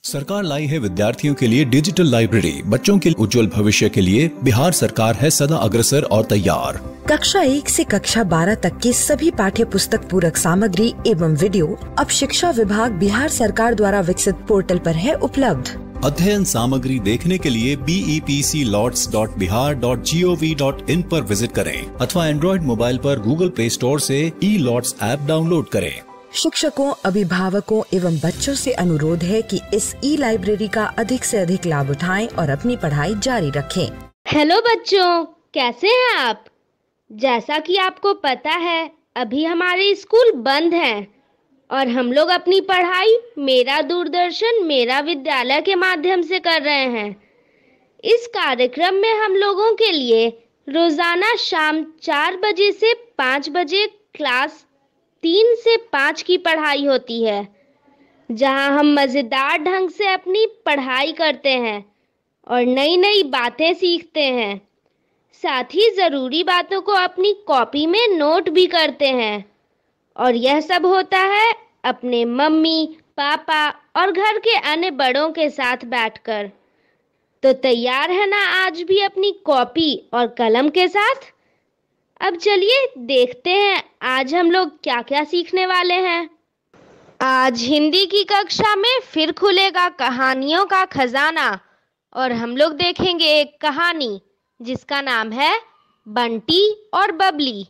सरकार लाई है विद्यार्थियों के लिए डिजिटल लाइब्रेरी। बच्चों के उज्जवल भविष्य के लिए बिहार सरकार है सदा अग्रसर और तैयार। कक्षा 1 से कक्षा 12 तक के सभी पाठ्य पुस्तक पूरक सामग्री एवं वीडियो अब शिक्षा विभाग बिहार सरकार द्वारा विकसित पोर्टल पर है उपलब्ध। अध्ययन सामग्री देखने के लिए BEPCLOTS.bihar.gov.in पर विजिट करें अथवा एंड्रॉइड मोबाइल पर गूगल प्ले स्टोर से E-LOTS ऐप डाउनलोड करें। शिक्षकों, अभिभावकों एवं बच्चों से अनुरोध है कि इस ई-लाइब्रेरी का अधिक से अधिक लाभ उठाएं और अपनी पढ़ाई जारी रखें। हेलो बच्चों, कैसे हैं आप? जैसा कि आपको पता है, अभी हमारे स्कूल बंद हैं और हम लोग अपनी पढ़ाई मेरा दूरदर्शन मेरा विद्यालय के माध्यम से कर रहे हैं। इस कार्यक्रम में हम लोगों के लिए रोजाना शाम 4 बजे से 5 बजे क्लास 3 से 5 की पढ़ाई होती है, जहां हम मज़ेदार ढंग से अपनी पढ़ाई करते हैं और नई नई बातें सीखते हैं। साथ ही ज़रूरी बातों को अपनी कॉपी में नोट भी करते हैं। और यह सब होता है अपने मम्मी, पापा और घर के अन्य बड़ों के साथ बैठकर। तो तैयार है ना आज भी अपनी कॉपी और कलम के साथ? अब चलिए देखते हैं आज हम लोग क्या क्या सीखने वाले हैं। आज हिंदी की कक्षा में फिर खुलेगा कहानियों का खजाना और हम लोग देखेंगे एक कहानी जिसका नाम है बंटी और बबली।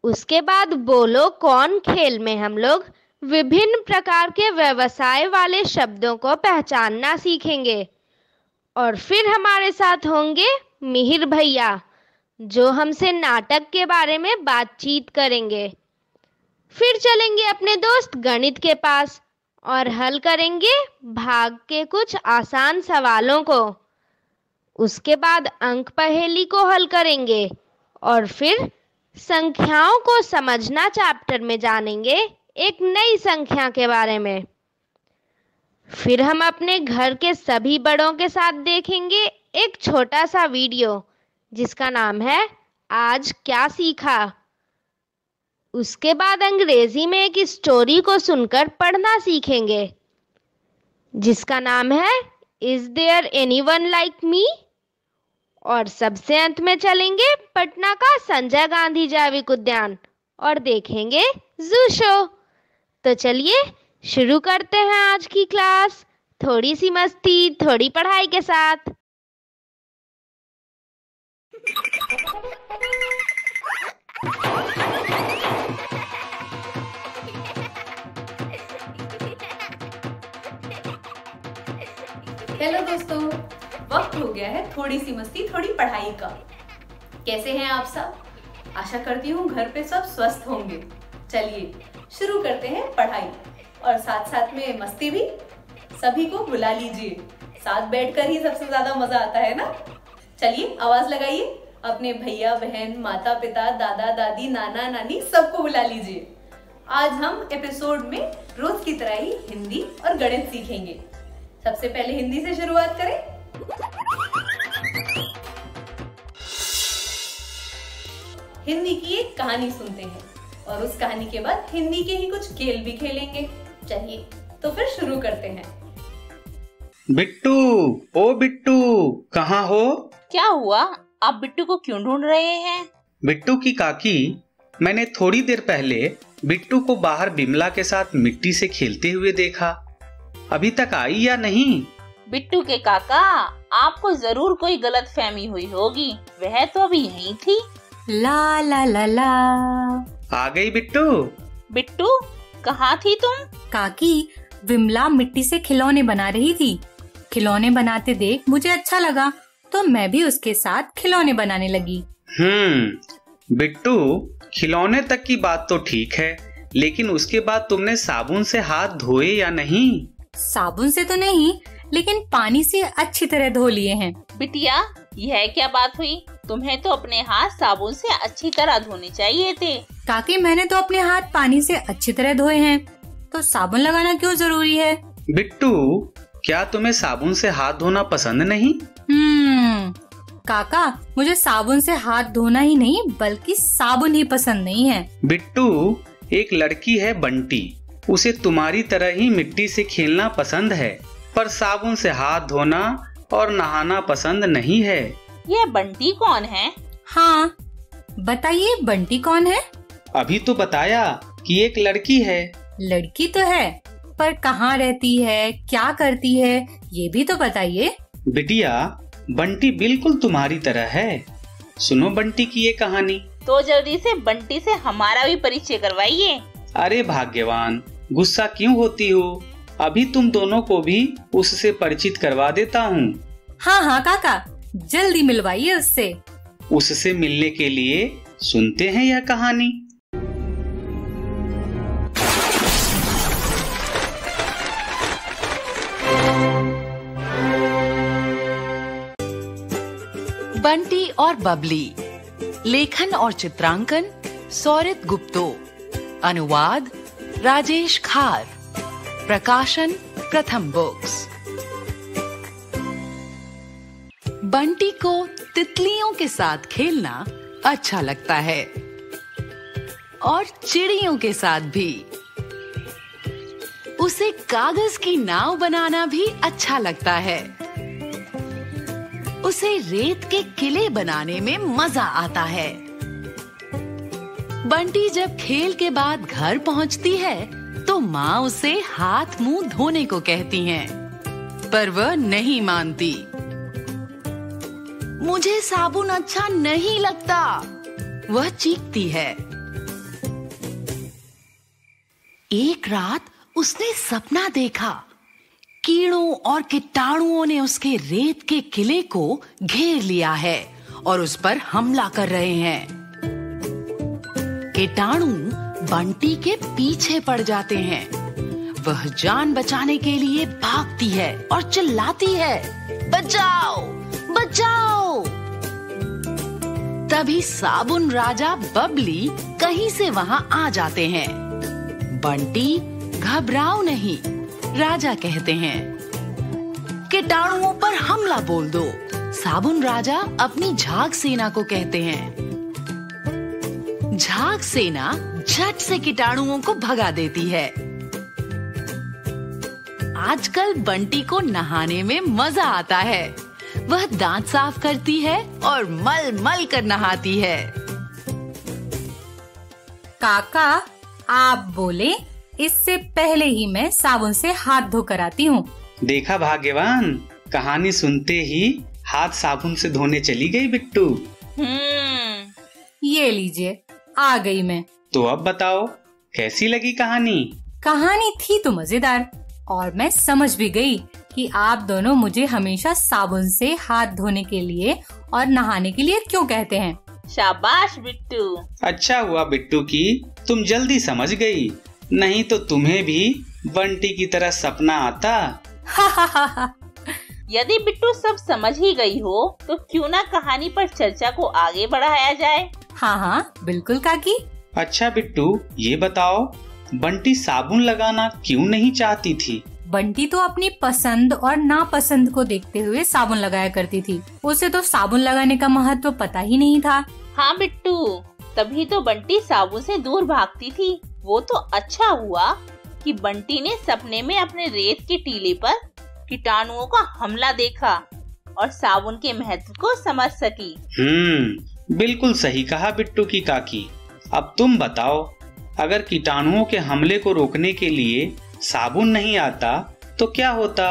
उसके बाद बोलो कौन खेल में हम लोग विभिन्न प्रकार के व्यवसाय वाले शब्दों को पहचानना सीखेंगे। और फिर हमारे साथ होंगे मिहिर भैया, जो हमसे नाटक के बारे में बातचीत करेंगे। फिर चलेंगे अपने दोस्त गणित के पास और हल करेंगे भाग के कुछ आसान सवालों को। उसके बाद अंक पहेली को हल करेंगे और फिर संख्याओं को समझना चैप्टर में जानेंगे एक नई संख्या के बारे में। फिर हम अपने घर के सभी बड़ों के साथ देखेंगे एक छोटा सा वीडियो जिसका नाम है आज क्या सीखा। उसके बाद अंग्रेजी में एक स्टोरी को सुनकर पढ़ना सीखेंगे जिसका नाम है is there anyone like me. और सबसे अंत में चलेंगे पटना का संजय गांधी जैविक उद्यान और देखेंगे जू शो। तो चलिए शुरू करते हैं आज की क्लास, थोड़ी सी मस्ती थोड़ी पढ़ाई के साथ। हेलो दोस्तों, वक्त हो गया है थोड़ी सी मस्ती थोड़ी पढ़ाई का। कैसे हैं आप सब? आशा करती हूँ घर पे सब स्वस्थ होंगे। चलिए शुरू करते हैं पढ़ाई और साथ साथ में मस्ती भी। सभी को बुला लीजिए, साथ बैठकर ही सबसे ज्यादा मजा आता है ना। चलिए आवाज लगाइए, अपने भैया बहन, माता पिता, दादा दादी, नाना नानी सबको बुला लीजिए। आज हम एपिसोड में रोज की तरह ही हिंदी और गणित सीखेंगे। सबसे पहले हिंदी से शुरुआत करें। हिंदी की एक कहानी सुनते हैं और उस कहानी के बाद हिंदी के ही कुछ खेल भी खेलेंगे। चलिए तो फिर शुरू करते हैं। बिट्टू, ओ बिट्टू, कहाँ हो? क्या हुआ? आप बिट्टू को क्यों ढूंढ रहे हैं? बिट्टू की काकी, मैंने थोड़ी देर पहले बिट्टू को बाहर बिमला के साथ मिट्टी से खेलते हुए देखा। अभी तक आई या नहीं? बिट्टू के काका, आपको जरूर कोई गलतफहमी हुई होगी। वह तो अभी यहीं थी। ला ला ला ला। आ गई बिट्टू। बिट्टू, कहाँ थी तुम? काकी, विमला मिट्टी से खिलौने बना रही थी। खिलौने बनाते देख मुझे अच्छा लगा तो मैं भी उसके साथ खिलौने बनाने लगी। बिट्टू, खिलौने तक की बात तो ठीक है, लेकिन उसके बाद तुमने साबुन से हाथ धोए या नहीं? साबुन से तो नहीं, लेकिन पानी से अच्छी तरह धो लिए हैं। बिटिया, यह क्या बात हुई? तुम्हें तो अपने हाथ साबुन से अच्छी तरह धोने चाहिए थे। काकी, मैंने तो अपने हाथ पानी से अच्छी तरह धोए हैं, तो साबुन लगाना क्यों जरूरी है? बिट्टू, क्या तुम्हें साबुन से हाथ धोना पसंद नहीं? काका, मुझे साबुन से हाथ धोना ही नहीं बल्कि साबुन ही पसंद नहीं है। बिट्टू, एक लड़की है बंटी, उसे तुम्हारी तरह ही मिट्टी से खेलना पसंद है। पर साबुन से हाथ धोना और नहाना पसंद नहीं है। यह बंटी कौन है? हाँ, बताइए बंटी कौन है? अभी तो बताया कि एक लड़की है। लड़की तो है, पर कहाँ रहती है, क्या करती है, ये भी तो बताइए। बिटिया, बंटी बिल्कुल तुम्हारी तरह है। सुनो बंटी की ये कहानी। तो जल्दी से बंटी से हमारा भी परिचय करवाइए। अरे भाग्यवान, गुस्सा क्यों होती हो? अभी तुम दोनों को भी उससे परिचित करवा देता हूँ। हाँ हाँ काका, जल्दी मिलवाइए उससे। उससे मिलने के लिए सुनते हैं यह कहानी। बंटी और बबली। लेखन और चित्रांकन सौरित गुप्तो। अनुवाद राजेश खार। प्रकाशन प्रथम बुक्स। बंटी को तितलियों के साथ खेलना अच्छा लगता है और चिड़ियों के साथ भी। उसे कागज की नाव बनाना भी अच्छा लगता है। उसे रेत के किले बनाने में मजा आता है। बंटी जब खेल के बाद घर पहुंचती है तो माँ उसे हाथ मुंह धोने को कहती हैं, पर वह नहीं मानती। मुझे साबुन अच्छा नहीं लगता, वह चीखती है। एक रात उसने सपना देखा। कीड़ों और कीटाणुओं ने उसके रेत के किले को घेर लिया है और उस पर हमला कर रहे हैं। कीटाणु बंटी के पीछे पड़ जाते हैं। वह जान बचाने के लिए भागती है और चिल्लाती है, बचाओ बचाओ। तभी साबुन राजा बबली कहीं से वहां आ जाते हैं। बंटी, घबराओ नहीं, राजा कहते हैं। कीटाणुओं पर हमला बोल दो। साबुन राजा अपनी झाग सेना को कहते हैं। झाग सेना झट से कीटाणुओं को भगा देती है। आजकल बंटी को नहाने में मजा आता है। वह दांत साफ करती है और मल मल कर नहाती है। काका, आप बोले, इससे पहले ही मैं साबुन से हाथ धो कर आती हूँ। देखा भाग्यवान, कहानी सुनते ही हाथ साबुन से धोने चली गई बिट्टू। ये लीजिए, आ गई मैं। तो अब बताओ, कैसी लगी कहानी? कहानी थी तो मजेदार, और मैं समझ भी गई कि आप दोनों मुझे हमेशा साबुन से हाथ धोने के लिए और नहाने के लिए क्यों कहते हैं। शाबाश बिट्टू। अच्छा हुआ बिट्टू की तुम जल्दी समझ गई, नहीं तो तुम्हें भी बंटी की तरह सपना आता। यदि बिट्टू सब समझ ही गई हो तो क्यों ना कहानी पर चर्चा को आगे बढ़ाया जाए। हाँ हाँ बिल्कुल काकी। अच्छा बिट्टू, ये बताओ, बंटी साबुन लगाना क्यों नहीं चाहती थी? बंटी तो अपनी पसंद और नापसंद को देखते हुए साबुन लगाया करती थी। उसे तो साबुन लगाने का महत्व पता ही नहीं था। हाँ बिट्टू, तभी तो बंटी साबुन से दूर भागती थी। वो तो अच्छा हुआ कि बंटी ने सपने में अपने रेत के टीले पर कीटाणुओं का हमला देखा और साबुन के महत्व को समझ सकी। बिल्कुल सही कहा बिट्टू की काकी। अब तुम बताओ, अगर कीटाणुओं के हमले को रोकने के लिए साबुन नहीं आता तो क्या होता?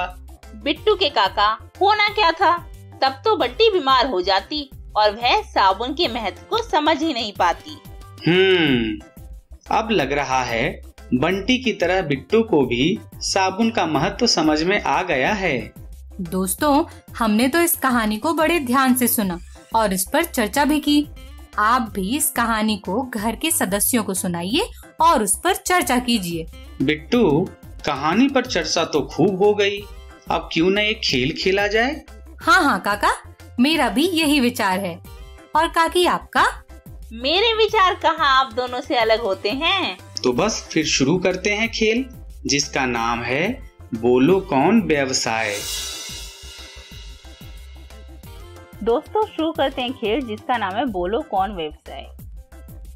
बिट्टू के काका, होना क्या था? तब तो बंटी बीमार हो जाती और वह साबुन के महत्व को समझ ही नहीं पाती। अब लग रहा है बंटी की तरह बिट्टू को भी साबुन का महत्व समझ में आ गया है। दोस्तों, हमने तो इस कहानी को बड़े ध्यान से सुना और इस पर चर्चा भी की। आप भी इस कहानी को घर के सदस्यों को सुनाइए और उस पर चर्चा कीजिए। बिट्टू, कहानी पर चर्चा तो खूब हो गई, अब क्यों न एक खेल खेला जाए? हाँ हाँ काका, मेरा भी यही विचार है। और काकी, आपका? मेरे विचार कहाँ आप दोनों से अलग होते हैं। तो बस फिर शुरू करते हैं खेल, जिसका नाम है बोलो कौन व्यवसाय। दोस्तों, शुरू करते हैं खेल जिसका नाम है बोलो कौन व्यवसाय।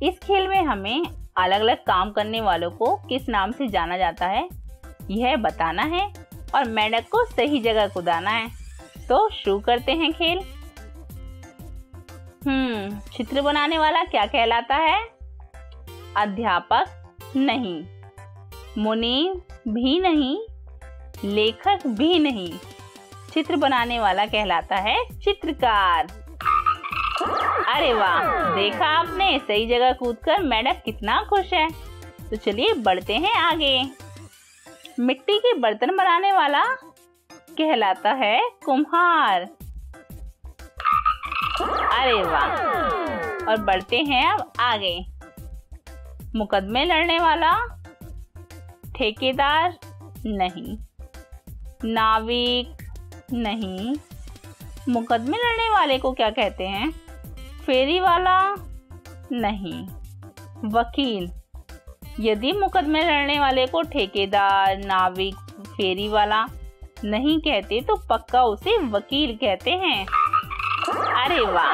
इस खेल में हमें अलग अलग काम करने वालों को किस नाम से जाना जाता है यह बताना है और मेंढक को सही जगह कूदाना है। तो शुरू करते हैं खेल। चित्र बनाने वाला क्या कहलाता है? अध्यापक नहीं, मुनीम भी नहीं, लेखक भी नहीं। चित्र बनाने वाला कहलाता है चित्रकार। अरे वाह, देखा आपने, सही जगह कूदकर मेंढक कितना खुश है। तो चलिए बढ़ते हैं आगे। मिट्टी के बर्तन बनाने वाला कहलाता है कुम्हार। अरे वाह, और बढ़ते हैं अब आगे। मुकदमे लड़ने वाला ठेकेदार नहीं, नाविक नहीं। मुकदमे लड़ने वाले को क्या कहते हैं? फेरी वाला नहीं, वकील। यदि मुकदमे लड़ने वाले को ठेकेदार, नाविक, फेरी वाला नहीं कहते तो पक्का उसे वकील कहते हैं। अरे वाह,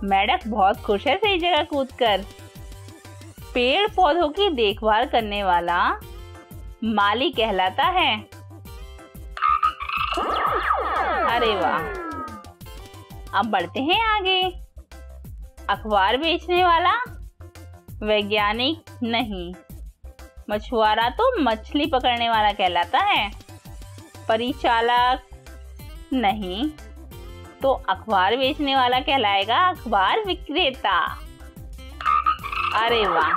मेंढक बहुत खुश है सही जगह कूदकर। पेड़ पौधों की देखभाल करने वाला माली कहलाता है। अरे वाह, अब बढ़ते हैं आगे। अखबार बेचने वाला वैज्ञानिक नहीं, मछुआरा तो मछली पकड़ने वाला कहलाता है। परिचालक नहीं, तो अखबार बेचने वाला कहलाएगा अखबार विक्रेता। अरे वाह,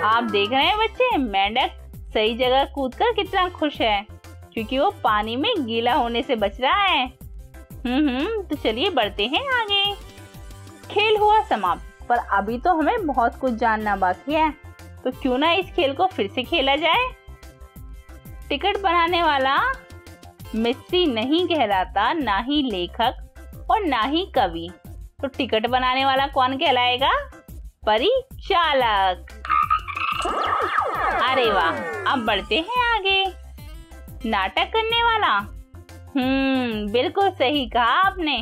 आप देख रहे हैं बच्चे, मेंढक सही जगह कूदकर कितना खुश है क्योंकि वो पानी में गीला होने से बच रहा है। तो चलिए बढ़ते हैं आगे। खेल हुआ समाप्त, पर अभी तो हमें बहुत कुछ जानना बाकी है। तो क्यों ना इस खेल को फिर से खेला जाए। टिकट बनाने वाला मिस्त्री नहीं कहलाता, ना ही लेखक और ना ही कवि। तो टिकट बनाने वाला कौन कहलाएगा? परिचालक। अरे वाह, अब बढ़ते हैं आगे। नाटक करने वाला, बिल्कुल सही कहा आपने,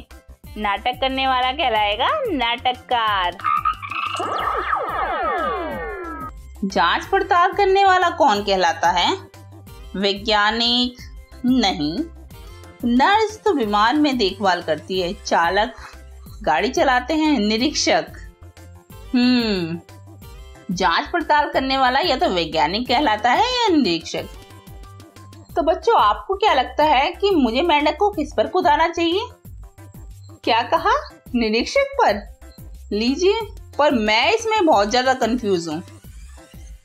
नाटक करने वाला कहलाएगा नाटककार। जांच पड़ताल करने वाला कौन कहलाता है? वैज्ञानिक नहीं, नर्स तो बीमार में देखभाल करती है, चालक गाड़ी चलाते हैं, निरीक्षक। जांच पड़ताल करने वाला या तो वैज्ञानिक कहलाता है या निरीक्षक। तो बच्चों, आपको क्या लगता है कि मुझे मेंढक को किस पर कूदाना चाहिए? क्या कहा? निरीक्षक पर? लीजिए, पर मैं इसमें बहुत ज्यादा कंफ्यूज हूँ।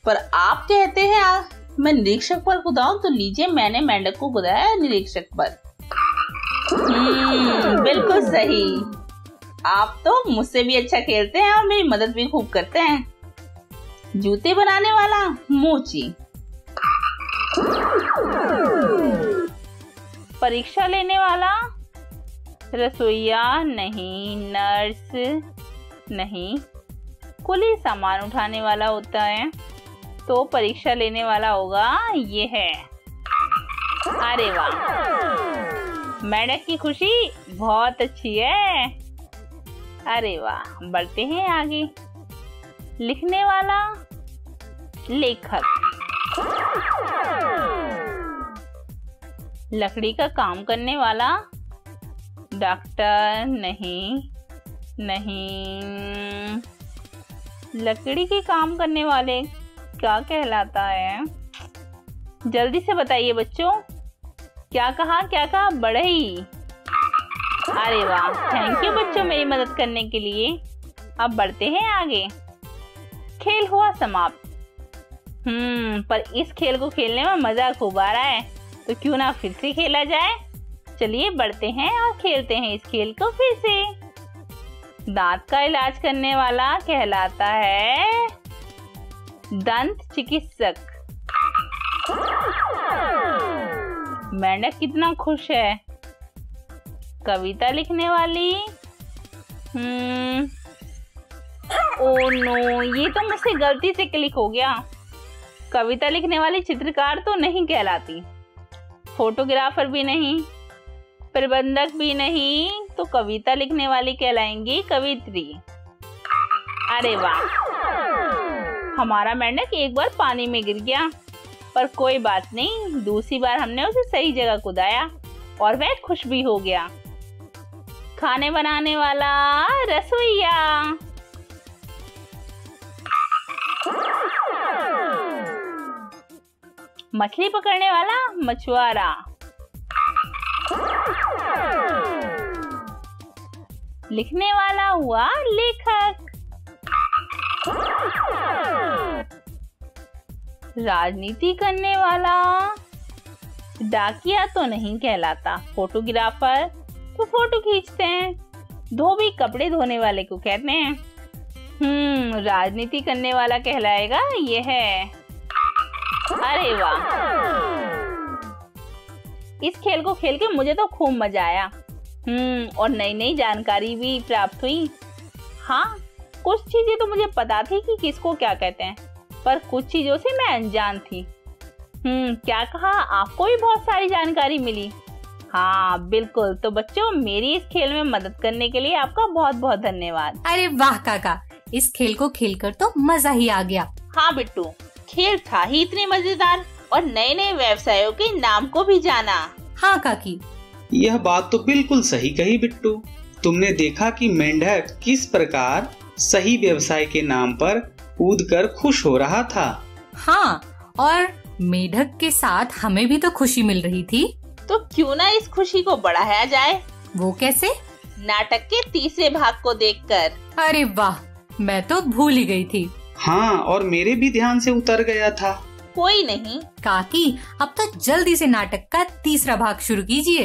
पर आप कहते हैं मैं निरीक्षक पर कूदाऊं, तो लीजिए, मैंने मेंढक को कूदाया निरीक्षक पर। बिल्कुल सही। आप तो मुझसे भी अच्छा खेलते हैं और मेरी मदद भी खूब करते हैं। जूते बनाने वाला मोची। परीक्षा लेने वाला रसोइया नहीं, नर्स नहीं, कुल ही सामान उठाने वाला होता है। तो परीक्षा लेने वाला होगा ये है। अरे वाह, मेंढक की खुशी बहुत अच्छी है। अरे वाह, बढ़ते हैं आगे। लिखने वाला लेखक। लकड़ी का काम करने वाला डॉक्टर नहीं, लकड़ी के काम करने वाले क्या कहलाता है? जल्दी से बताइए बच्चों। क्या कहा? बढ़ई। अरे वाह, थैंक यू बच्चों मेरी मदद करने के लिए। अब बढ़ते हैं आगे। खेल हुआ समाप्त। पर इस खेल को खेलने में मजा खूब आ रहा है, तो क्यों ना फिर से खेला जाए। चलिए बढ़ते हैं और खेलते हैं इस खेल को फिर से। दांत का इलाज करने वाला कहलाता है दंत चिकित्सक। मेंढक कितना खुश है। कविता लिखने वाली, ओ नो, ये तो मुझसे गलती से क्लिक हो गया। कविता लिखने वाली चित्रकार तो नहीं कहलाती, फोटोग्राफर भी नहीं, प्रबंधक भी नहीं, तो कविता लिखने वाली कहलाएंगी कवित्री। अरे वाह, हमारा मेंढक एक बार पानी में गिर गया, पर कोई बात नहीं, दूसरी बार हमने उसे सही जगह कुदाया और वह खुश भी हो गया। खाने बनाने वाला रसोइया। मछली पकड़ने वाला मछुआरा। लिखने वाला हुआ लेखक। राजनीति करने वाला डाकिया तो नहीं कहलाता, फोटोग्राफर तो फोटो खींचते हैं। धोबी कपड़े धोने वाले को कहते हैं। राजनीति करने वाला कहलाएगा ये है। अरे वाह, इस खेल को खेल के मुझे तो खूब मजा आया। और नई नई जानकारी भी प्राप्त हुई। हाँ, कुछ चीजें तो मुझे पता थी कि किसको क्या कहते हैं, पर कुछ चीजों से मैं अनजान थी। क्या कहा, आपको भी बहुत सारी जानकारी मिली? हाँ बिल्कुल। तो बच्चों, मेरी इस खेल में मदद करने के लिए आपका बहुत बहुत धन्यवाद। अरे वाह काका, इस खेल को खेलकर तो मजा ही आ गया। हाँ बिट्टू, खेल था ही इतने मजेदार, और नए नए व्यवसायों के नाम को भी जाना। हाँ काकी, यह बात तो बिल्कुल सही कही बिट्टू। तुमने देखा कि मेंढक किस प्रकार सही व्यवसाय के नाम पर कूदकर खुश हो रहा था। हाँ, और मेढक के साथ हमें भी तो खुशी मिल रही थी। तो क्यों ना इस खुशी को बढ़ाया जाए? वो कैसे? नाटक के तीसरे भाग को देखकर। अरे वाह, मैं तो भूल ही गई थी। हाँ, और मेरे भी ध्यान से उतर गया था। कोई नहीं काकी, अब तो जल्दी से नाटक का तीसरा भाग शुरू कीजिए।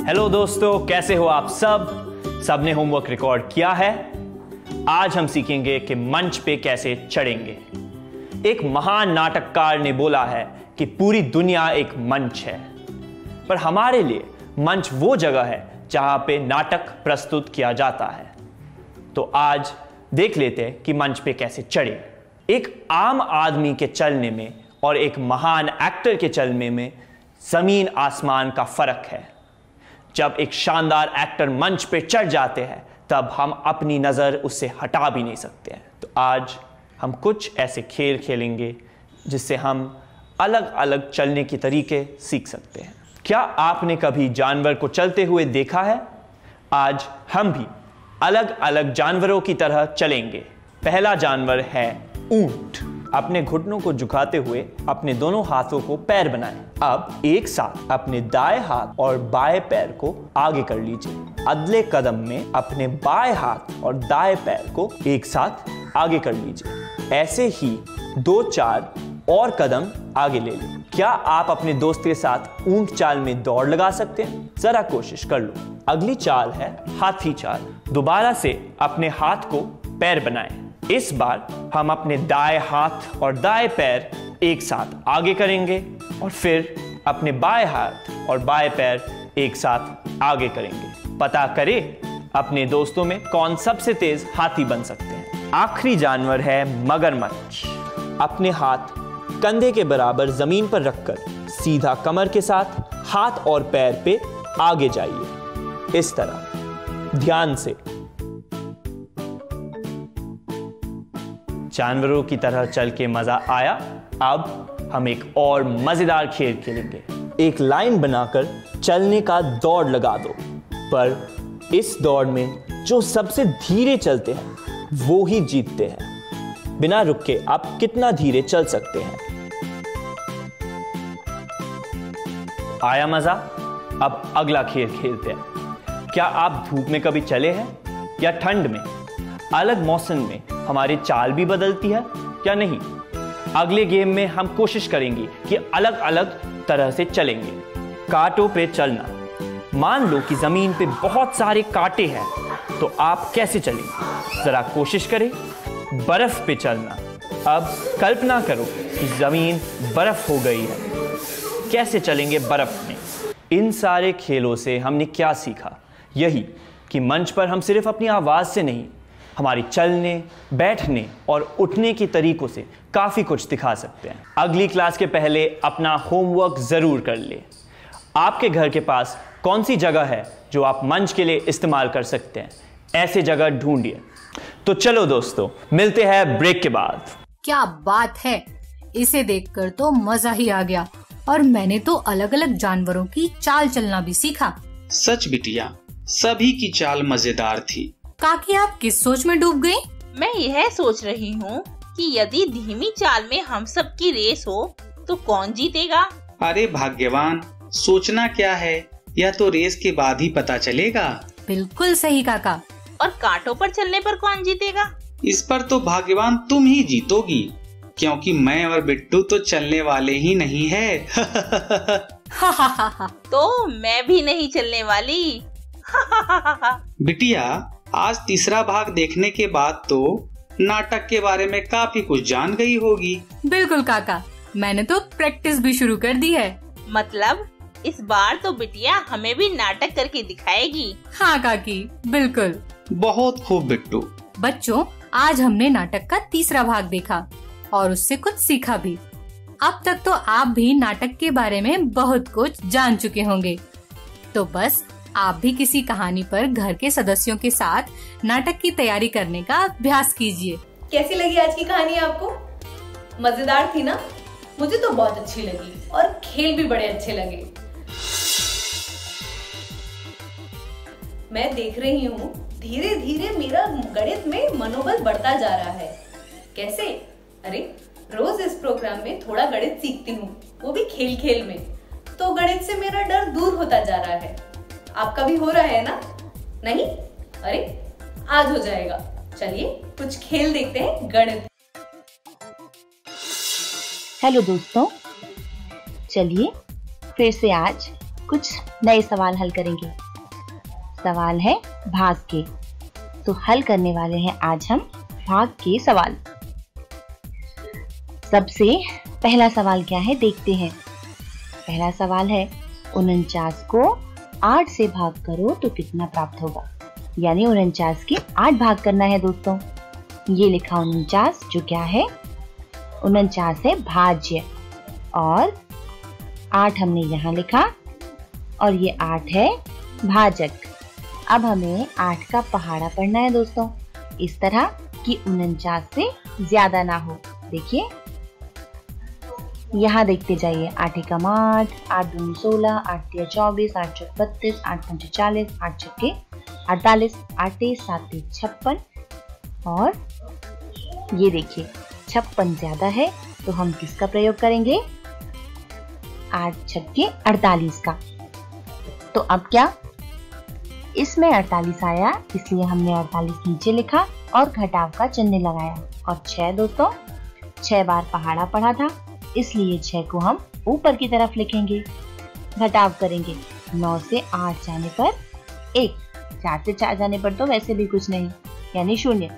हेलो दोस्तों, कैसे हो आप सब? सबने होमवर्क रिकॉर्ड किया है? आज हम सीखेंगे कि मंच पे कैसे चढ़ेंगे। एक महान नाटककार ने बोला है कि पूरी दुनिया एक मंच है, पर हमारे लिए मंच वो जगह है जहां पे नाटक प्रस्तुत किया जाता है। तो आज देख लेते हैं कि मंच पे कैसे चढ़े। एक आम आदमी के चलने में और एक महान एक्टर के चलने में जमीन आसमान का फर्क है। जब एक शानदार एक्टर मंच पे चढ़ जाते हैं, तब हम अपनी नजर उससे हटा भी नहीं सकते हैं। तो आज हम कुछ ऐसे खेल खेलेंगे जिससे हम अलग अलग चलने के तरीके सीख सकते हैं। क्या आपने कभी जानवर को चलते हुए देखा है? आज हम भी अलग अलग जानवरों की तरह चलेंगे। पहला जानवर है ऊंट। अपने घुटनों को झुकाते हुए अपने दोनों हाथों को पैर बनाएं। अब एक साथ अपने दाएं हाथ और बाएं पैर को आगे कर लीजिए। अगले कदम में अपने बाएं हाथ और दाएं पैर को एक साथ आगे कर लीजिए। ऐसे ही 2-4 और कदम आगे ले लें। क्या आप अपने दोस्त के साथ ऊंट चाल में दौड़ लगा सकते हैं? जरा कोशिश कर लो। अगली चाल है हाथी चाल। दोबारा से अपने हाथ को पैर बनाएं। इस बार हम अपने दाएं हाथ और दाएं पैर एक साथ आगे करेंगे और फिर अपने बाएं हाथ और बाएं पैर एक साथ आगे करेंगे। पता करें अपने दोस्तों में कौन सबसे तेज हाथी बन सकते हैं। आखिरी जानवर है मगरमच्छ। अपने हाथ कंधे के बराबर जमीन पर रखकर सीधा कमर के साथ हाथ और पैर पे आगे जाइए। इस तरह ध्यान से। जानवरों की तरह चल के मजा आया? अब हम एक और मजेदार खेल खेलेंगे। एक लाइन बनाकर चलने का दौड़ लगा दो, पर इस दौड़ में जो सबसे धीरे चलते हैं वो ही जीतते हैं। बिना रुके आप कितना धीरे चल सकते हैं? आया मजा? अब अगला खेल खेलते हैं। क्या आप धूप में कभी चले हैं या ठंड में? अलग मौसम में हमारी चाल भी बदलती है या नहीं? अगले गेम में हम कोशिश करेंगे कि अलग अलग तरह से चलेंगे। कांटों पे चलना। मान लो कि जमीन पे बहुत सारे कांटे हैं, तो आप कैसे चलेंगे? जरा कोशिश करें। बर्फ पे चलना। अब कल्पना करो कि जमीन बर्फ हो गई है, कैसे चलेंगे बर्फ में? इन सारे खेलों से हमने क्या सीखा? यही कि मंच पर हम सिर्फ अपनी आवाज से नहीं, हमारी चलने, बैठने और उठने के तरीकों से काफी कुछ दिखा सकते हैं। अगली क्लास के पहले अपना होमवर्क जरूर कर ले। आपके घर के पास कौन सी जगह है जो आप मंच के लिए इस्तेमाल कर सकते हैं? ऐसी जगह ढूंढिए। तो चलो दोस्तों, मिलते हैं ब्रेक के बाद। क्या बात है, इसे देखकर तो मजा ही आ गया और मैंने तो अलग अलग जानवरों की चाल चलना भी सीखा। सच बिटिया, सभी की चाल मजेदार थी। काकी, आप किस सोच में डूब गई? मैं यह सोच रही हूँ कि यदि धीमी चाल में हम सब की रेस हो तो कौन जीतेगा? अरे भाग्यवान, सोचना क्या है, यह तो रेस के बाद ही पता चलेगा। बिल्कुल सही काका। और कांटों पर चलने पर कौन जीतेगा? इस पर तो भाग्यवान तुम ही जीतोगी, क्योंकि मैं और बिट्टू तो चलने वाले ही नहीं है। तो मैं भी नहीं चलने वाली। बिटिया, आज तीसरा भाग देखने के बाद तो नाटक के बारे में काफी कुछ जान गई होगी। बिल्कुल काका, मैंने तो प्रैक्टिस भी शुरू कर दी है। मतलब इस बार तो बिटिया हमें भी नाटक करके दिखाएगी। हाँ काकी, बिल्कुल। बहुत खूब बिट्टू। बच्चों, आज हमने नाटक का तीसरा भाग देखा और उससे कुछ सीखा भी। अब तक तो आप भी नाटक के बारे में बहुत कुछ जान चुके होंगे। तो बस आप भी किसी कहानी पर घर के सदस्यों के साथ नाटक की तैयारी करने का अभ्यास कीजिए। कैसी लगी आज की कहानी आपको? मजेदार थी ना? मुझे तो बहुत अच्छी लगी और खेल भी बड़े अच्छे लगे। मैं देख रही हूँ धीरे धीरे मेरा गणित में मनोबल बढ़ता जा रहा है। कैसे? अरे रोज इस प्रोग्राम में थोड़ा गणित सीखती हूँ, वो भी खेल खेल में। तो गणित से मेरा डर दूर होता जा रहा है। आपका भी हो रहा है ना? नहीं? अरे आज हो जाएगा। चलिए कुछ खेल देखते हैं गणित। हेलो दोस्तों, चलिए फिर से आज कुछ नए सवाल हल करेंगे। सवाल है भाग के, तो हल करने वाले हैं आज हम भाग के सवाल। सबसे पहला सवाल क्या है देखते हैं। पहला सवाल है 49 को 8 से भाग करो तो कितना प्राप्त होगा। यानी 49 के 8 भाग करना है दोस्तों। ये लिखा 49 जो क्या है, 49 है भाज्य और 8 हमने यहाँ लिखा और ये 8 है भाजक। अब हमें 8 का पहाड़ा पढ़ना है दोस्तों, इस तरह कि 49 से ज्यादा ना हो। देखिए यहाँ देखते जाइए। 8 एकम 8, 8 दूनी 16, 8 तिया 24, 8 चौक 32, 8 पंचे 40, 8 छक्के 48, 8 7 56 और ये देखिए 56 ज्यादा है तो हम किसका प्रयोग करेंगे? 8 छक्के 48 का। तो अब क्या इसमें 48 आया, इसलिए हमने 48 नीचे लिखा और घटाव का चिन्ह लगाया। और 6 दोस्तों, 6 बार पहाड़ा पढ़ा था, इसलिए 6 को हम ऊपर की तरफ लिखेंगे। घटाव करेंगे 9 से 8 जाने पर 1, 4 से 4 जाने पर तो वैसे भी कुछ नहीं, यानी 0,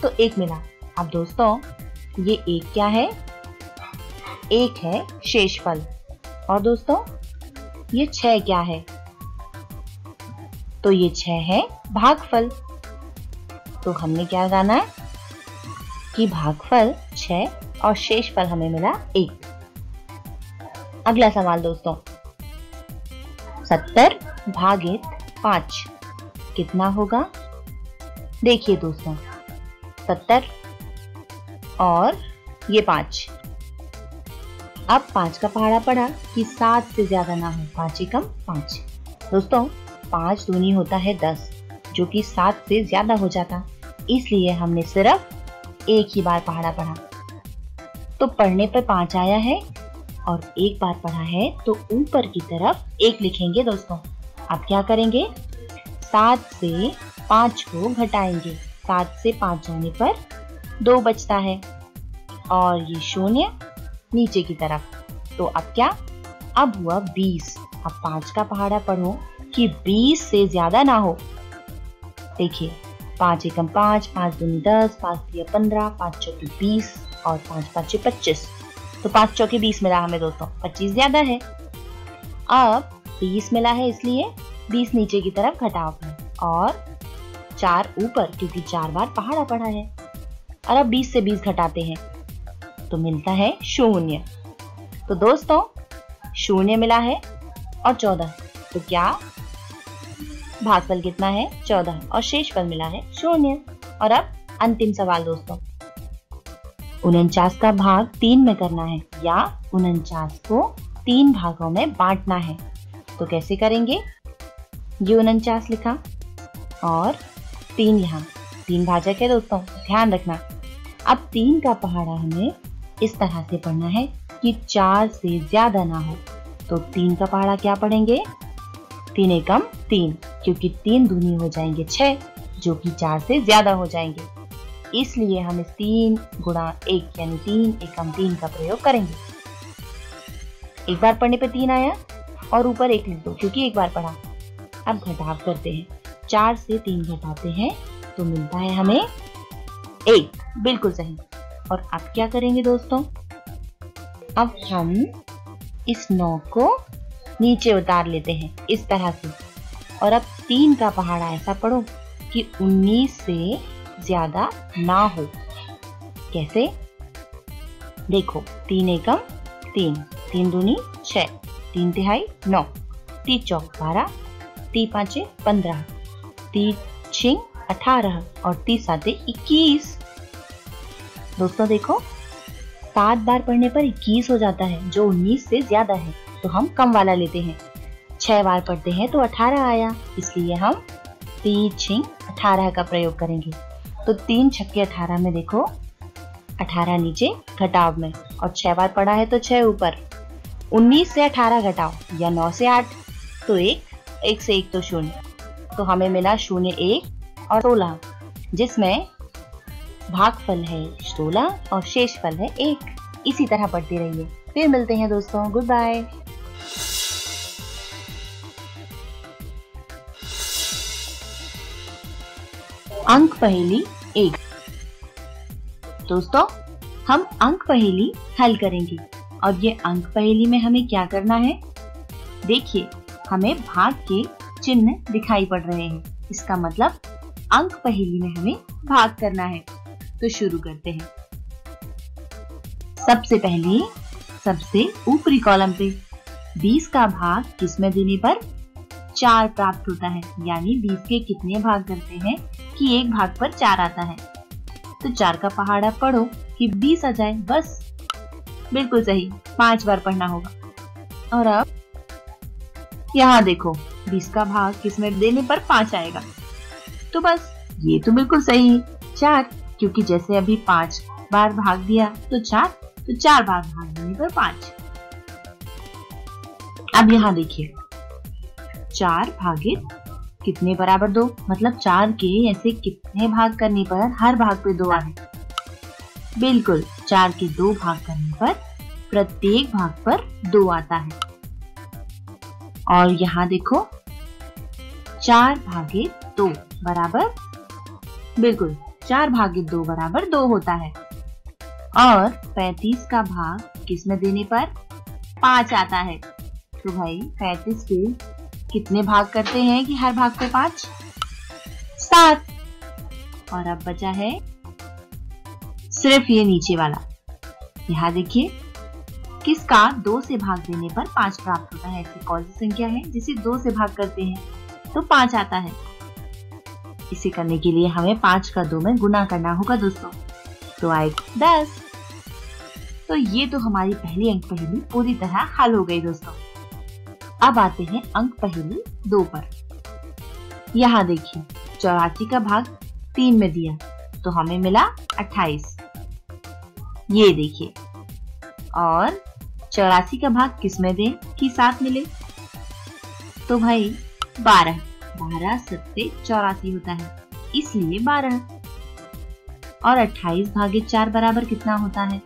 तो 1 मिला। अब दोस्तों ये 1 क्या है? 1 है शेषफल। और दोस्तों ये 6 क्या है? तो ये 6 है भागफल। तो हमने क्या जाना है कि भागफल 6 और शेषफल हमें मिला 1। अगला सवाल दोस्तों, 70 भागित 5 कितना होगा? देखिए दोस्तों 70 और ये 5। अब 5 का पहाड़ा पड़ा कि 7 से ज्यादा ना हो। 5 एकम 5 दोस्तों, 5 दूनी होता है 10 जो कि 7 से ज्यादा हो जाता, इसलिए हमने सिर्फ एक ही बार पहाड़ा पढ़ा। तो पढ़ने पर 5 आया है और एक बार पढ़ा है तो ऊपर की तरफ 1 लिखेंगे दोस्तों। अब क्या करेंगे? 7 से 5 को घटाएंगे। 7 से 5 जाने पर 2 बचता है और ये 0 नीचे की तरफ। तो अब क्या? अब हुआ 20। अब 5 का पहाड़ा पढ़ो कि 20 से ज्यादा ना हो। देखिए 5 एकम 5, 5 दूनी 10, 5 तिया 15, 5 चौके 20 और 5 पाँचे 25। तो 5 चौके 20 मिला हमें दोस्तों, 25 ज्यादा है। अब 20 मिला है इसलिए 20 नीचे की तरफ घटाव है और 4 ऊपर, क्योंकि 4 बार पहाड़ा पढ़ा है। और अब 20 से 20 घटाते हैं तो मिलता है 0। तो दोस्तों 0 मिला है और 14, तो क्या भागफल कितना है 14 और शेषफल मिला है 0। और अब अंतिम सवाल दोस्तों, 49 का भाग 3 में करना है या 49 को 3 भागों में बांटना है, तो कैसे करेंगे? ये 49 लिखा और 3 यहाँ, 3 भाजक है दोस्तों, ध्यान रखना। अब 3 का पहाड़ा हमें इस तरह से पढ़ना है कि 4 से ज्यादा ना हो, तो 3 का पहाड़ा क्या पढ़ेंगे? 3 एकम 3, क्योंकि 3 दूनी हो जाएंगे 6, जो कि 4 से ज्यादा हो जाएंगे, इसलिए हम इस 3 गुणा 1 यानी 3 एकम 3 का प्रयोग करेंगे। एक बार पढ़ने पे 3 आया और ऊपर 1 लिख दो क्योंकि एक बार पढ़ा। अब घटाव करते हैं, 4 से 3 घटाते हैं तो मिलता है हमें 1, बिल्कुल सही। और अब क्या करेंगे दोस्तों? अब हम इस 9 को नीचे उतार लेते हैं इस तरह से, और अब 3 का पहाड़ा ऐसा पढ़ो कि 19 से ज्यादा ना हो। कैसे? देखो, 3 एकम 3, 3 दूनी 6, 3 तिहाई 9, 3 चौक 12, 3 पांचे 15, 3 छिंग 18 और 3 साते 21। दोस्तों देखो, 7 बार पढ़ने पर 21 हो जाता है, जो 19 से ज्यादा है, तो हम कम वाला लेते हैं। 6 बार पढ़ते हैं तो 18 आया, इसलिए हम 3 छिंग 18 का प्रयोग करेंगे। तो 3 छक्के 18 में देखो, 18 नीचे घटाव में, और 6 बार पढ़ा है तो 6 ऊपर। 19 से 18 घटाओ या 9 से 8, तो 1 से 1 तो 0, तो हमें मिला 0, 1 और 16, जिसमें भागफल है 16 और शेषफल है 1। इसी तरह पढ़ते रहिए। फिर मिलते हैं दोस्तों, गुड बाय। अंक पहेली 1। दोस्तों, हम अंक पहेली हल करेंगे, और ये अंक पहेली में हमें क्या करना है? देखिए, हमें भाग के चिन्ह दिखाई पड़ रहे हैं, इसका मतलब अंक पहेली में हमें भाग करना है। तो शुरू करते हैं। सबसे पहले सबसे ऊपरी कॉलम पे 20 का भाग किसमें देने पर 4 प्राप्त होता है, यानी 20 के कितने भाग करते हैं कि एक भाग पर 4 आता है। तो 4 का पहाड़ा पढ़ो कि 20 आ जाए, बस। बिल्कुल सही, 5 बार पढ़ना होगा। और अब यहाँ देखो, 20 का भाग किसमें देने पर 5 आएगा, तो बस ये तो बिल्कुल सही, 4, क्योंकि जैसे अभी 5 बार भाग दिया तो 4, तो 4 बार भाग देने पर 5। अब यहाँ देखिए, 4 भागित कितने बराबर 2, मतलब 4 के ऐसे कितने भाग करने पर हर भाग पे 2 आए? बिल्कुल, 4 के 2 भाग करने पर प्रत्येक भाग पर 2 आता है। और यहाँ देखो, 4 भागित 2 बराबर, बिल्कुल 4 भागित 2 बराबर 2 होता है। और 35 का भाग किसमें देने पर 5 आता है। तो भाई 35 के कितने भाग करते हैं कि हर भाग पे 5? 7। और अब बचा है सिर्फ ये नीचे वाला। यहाँ देखिए, किसका 2 से भाग देने पर 5 प्राप्त होता है। ऐसी कौन सी संख्या है जिसे 2 से भाग करते हैं तो 5 आता है। इसे करने के लिए हमें 5 का 2 में गुना करना होगा दोस्तों, तो आएगा 10। तो ये तो हमारी पहली अंक पहेली पूरी तरह हल हो गई दोस्तों। अब आते हैं अंक पहेली 2 पर। यहाँ देखिए, 84 का भाग 3 में दिया तो हमें मिला 28। ये देखिए, और 84 का भाग किसमें दें कि 7 मिले? तो भाई 12, 12 सत्ते 84 होता है, इसलिए 12। और 28 भागित 4 बराबर कितना होता है?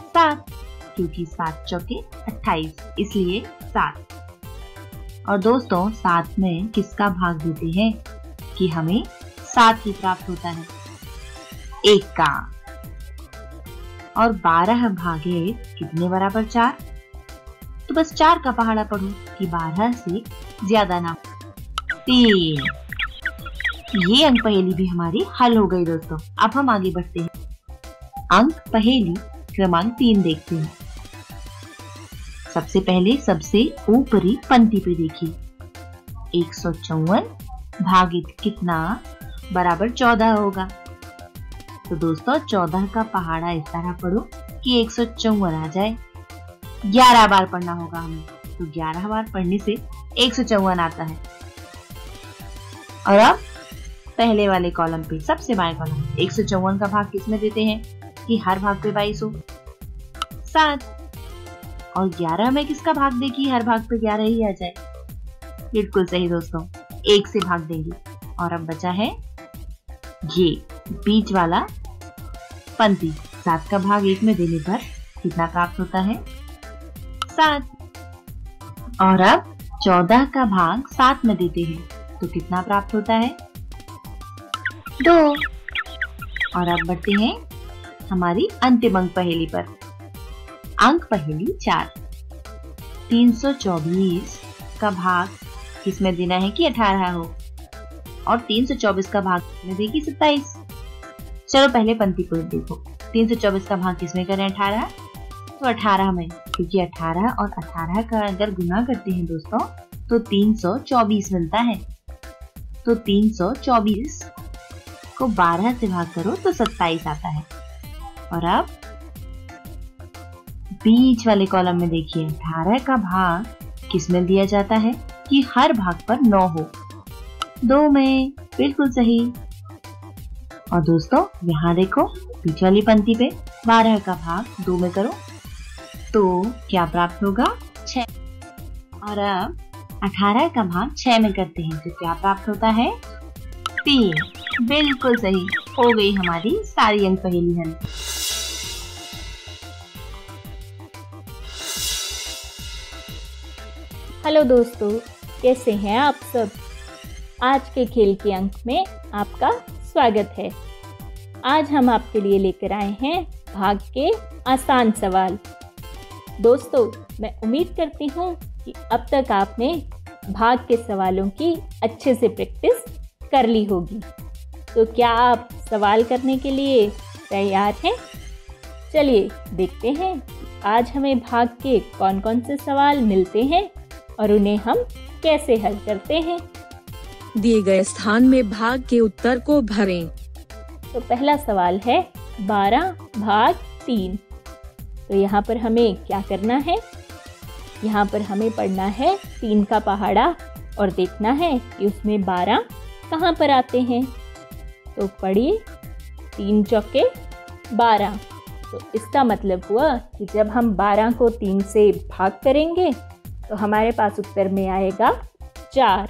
7, क्योंकि 7 चौके 28, इसलिए 7। और दोस्तों, 7 में किसका भाग देते हैं कि हमें 7 ही प्राप्त होता है? 1 का। और 12 भागे कितने बराबर 4? तो बस 4 का पहाड़ा पढ़ो कि 12 से ज्यादा ना। 3। ये अंक पहेली भी हमारी हल हो गई दोस्तों। अब हम आगे बढ़ते हैं। अंक पहेली क्रमांक 3 देखते हैं। सबसे पहले सबसे ऊपरी पंक्ति पे देखिए, 154 भागित कितना बराबर 14 होगा। तो दोस्तों 14 का पहाड़ा इस तरह पढ़ो कि 154 आ जाए। 11 बार पढ़ना होगा हमें, तो 11 बार पढ़ने से 154 आता है। और अब पहले वाले कॉलम पे, सबसे बाएं कॉलम, 154 का भाग किसमें देते हैं कि हर भाग पे 22 हो, 7। और 11 में किसका भाग दे कि हर भाग पे 11 ही आ जाए। बिल्कुल सही दोस्तों, 1 से भाग देंगे। और अब बचा है ये बीच वाला पंक्ति। 7 का भाग 1 में देने पर कितना प्राप्त होता है? 7। और अब 14 का भाग 7 में देते हैं तो कितना प्राप्त होता है? 2। और अब बढ़ते हैं हमारी अंतिम अंक पहेली पर। अंक पहेली 4। 324 का भाग किसमें देना है कि 18 हो, और 324 का भाग में देगी 27। चलो पहले पंक्ति को देखो। 324 का भाग किसमें करें? 18। तो 18 में, क्योंकि 18 और 18 का अगर गुना करते हैं दोस्तों तो 324 मिलता है। तो 324 को 12 से भाग करो तो 27 आता है। और अब बीच वाले कॉलम में देखिए, 18 का भाग किसमें दिया जाता है कि हर भाग पर 9 हो, 2 में। बिल्कुल सही। और दोस्तों यहाँ देखो बीच वाली पंक्ति पे 12 का भाग 2 में करो तो क्या प्राप्त होगा? 6। और अब 18 का भाग 6 में करते हैं तो क्या प्राप्त होता है? 3। बिल्कुल सही। हो गई हमारी सारी अंक पहेली हल। हेलो दोस्तों, कैसे हैं आप सब? आज के खेल के अंक में आपका स्वागत है। आज हम आपके लिए लेकर आए हैं भाग के आसान सवाल। दोस्तों, मैं उम्मीद करती हूँ कि अब तक आपने भाग के सवालों की अच्छे से प्रैक्टिस कर ली होगी। तो क्या आप सवाल करने के लिए तैयार हैं? चलिए देखते हैं आज हमें भाग के कौन कौन से सवाल मिलते हैं और उन्हें हम कैसे हल करते हैं। दिए गए स्थान में भाग के उत्तर को भरें। तो पहला सवाल है 12 भाग 3। तो यहाँ पर हमें क्या करना है? यहाँ पर हमें पढ़ना है 3 का पहाड़ा और देखना है कि उसमें 12 कहाँ पर आते हैं। तो पढ़िए, 3 चौके 12। तो इसका मतलब हुआ कि जब हम 12 को 3 से भाग करेंगे तो हमारे पास उत्तर में आएगा 4।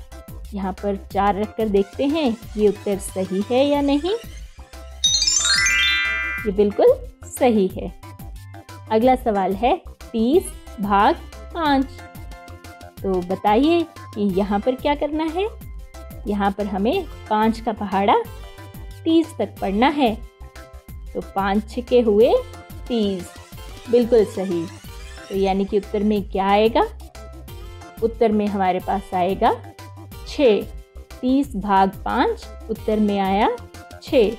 यहाँ पर 4 रखकर देखते हैं ये उत्तर सही है या नहीं। ये बिल्कुल सही है। अगला सवाल है 30 भाग 5। तो बताइए कि यहाँ पर क्या करना है? यहाँ पर हमें 5 का पहाड़ा 30 तक पढ़ना है। तो 5 छक्के हुए 30। बिल्कुल सही। तो यानी कि उत्तर में क्या आएगा? उत्तर में हमारे पास आएगा 6। 30 भाग 5, उत्तर में आया 6।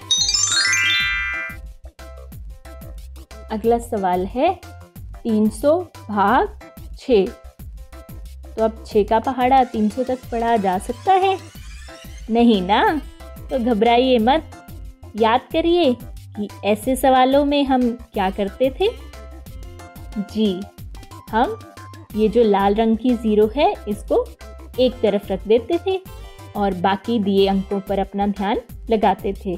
अगला सवाल है 300 भाग 6। तो अब 6 का पहाड़ा 300 तक पढ़ा जा सकता है? नहीं ना? तो घबराइए मत। याद करिए कि ऐसे सवालों में हम क्या करते थे। जी, हम ये जो लाल रंग की 0 है इसको एक तरफ रख देते थे और बाकी दिए अंकों पर अपना ध्यान लगाते थे।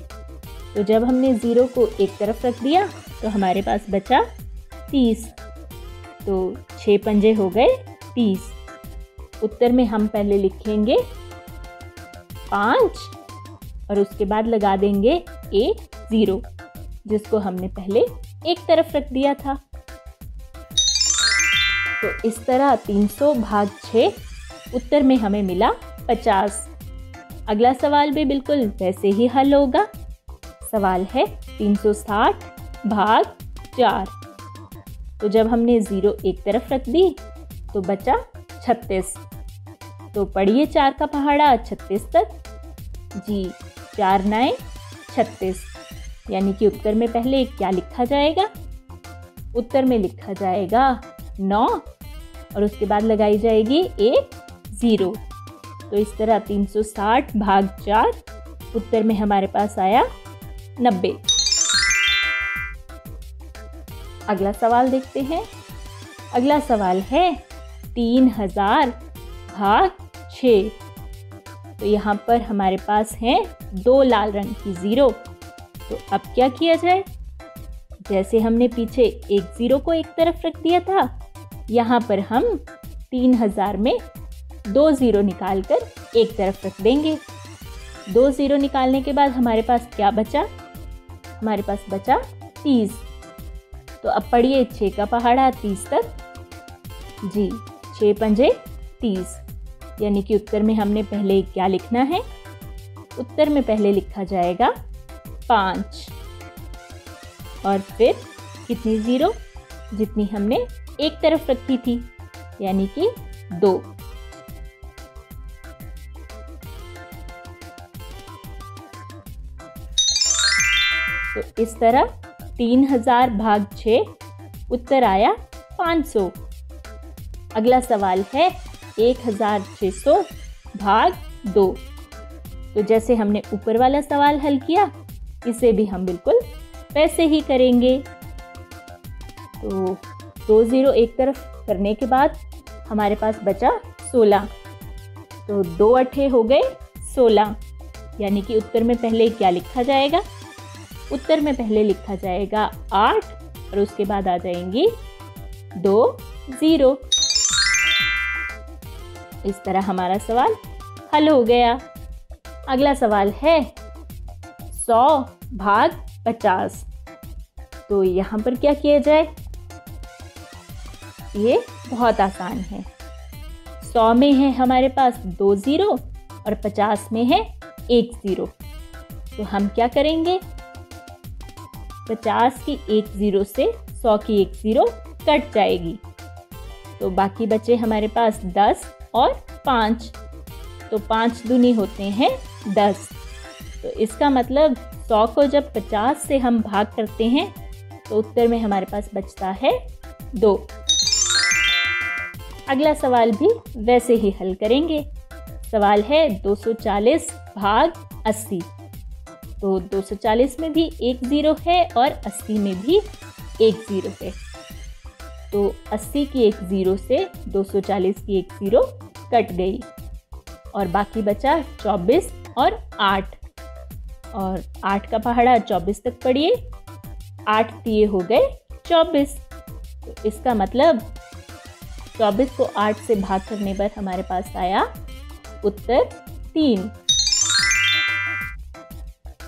तो जब हमने 0 को एक तरफ रख दिया तो हमारे पास बचा 30। तो 6 पंजे हो गए 30। उत्तर में हम पहले लिखेंगे 5 और उसके बाद लगा देंगे एक 0 जिसको हमने पहले एक तरफ रख दिया था। तो इस तरह 300 भाग 6, उत्तर में हमें मिला 50। अगला सवाल भी बिल्कुल वैसे ही हल होगा। सवाल है 360 भाग 4। तो जब हमने 0 एक तरफ रख दी तो बचा 36। तो पढ़िए 4 का पहाड़ा 36 तक। जी, 4 9 36। यानी कि उत्तर में पहले क्या लिखा जाएगा? उत्तर में लिखा जाएगा 9 और उसके बाद लगाई जाएगी एक 0। तो इस तरह 360 भाग 4, उत्तर में हमारे पास आया 90। अगला सवाल देखते हैं। अगला सवाल है 3000 भाग 6। तो यहाँ पर हमारे पास हैं 2 लाल रंग की 0। तो अब क्या किया जाए? जैसे हमने पीछे एक 0 को एक तरफ रख दिया था, यहाँ पर हम 3000 में 2 0 निकालकर एक तरफ रख देंगे। 2 0 निकालने के बाद हमारे पास क्या बचा? हमारे पास बचा 30। तो अब पढ़िए 6 का पहाड़ा 30 तक। जी, 6 पंजे 30, यानी कि उत्तर में हमने पहले क्या लिखना है? उत्तर में पहले लिखा जाएगा 5 और फिर कितनी 0? जितनी हमने एक तरफ रखी थी, यानी कि 2। तो इस तरह 3000 भाग 6 उत्तर आया 500। अगला सवाल है 1600 भाग 2। तो जैसे हमने ऊपर वाला सवाल हल किया, इसे भी हम बिल्कुल वैसे ही करेंगे। तो 2 0 एक तरफ करने के बाद हमारे पास बचा 16। तो 2 8 हो गए 16, यानी कि उत्तर में पहले क्या लिखा जाएगा? उत्तर में पहले लिखा जाएगा 8 और उसके बाद आ जाएंगी 2 0। इस तरह हमारा सवाल हल हो गया। अगला सवाल है 100 भाग 50। तो यहाँ पर क्या किया जाए? ये बहुत आसान है। 100 में है हमारे पास 2 0 और 50 में है 1 0। तो हम क्या करेंगे? 50 की 1 0 से 100 की 1 0 कट जाएगी। तो बाकी बचे हमारे पास 10 और 5। तो 5 दूनी होते हैं 10। तो इसका मतलब 100 को जब 50 से हम भाग करते हैं तो उत्तर में हमारे पास बचता है 2। अगला सवाल भी वैसे ही हल करेंगे। सवाल है 240 भाग 80। तो 240 में भी 1 0 है और 80 में भी 1 0 है। तो 80 की 1 0 से 240 की 1 0 कट गई और बाकी बचा 24 और 8। और 8 का पहाड़ा 24 तक पढ़िए। 8 दिए हो गए 24। तो इसका मतलब 24 को 8 से भाग करने पर हमारे पास आया उत्तर 3।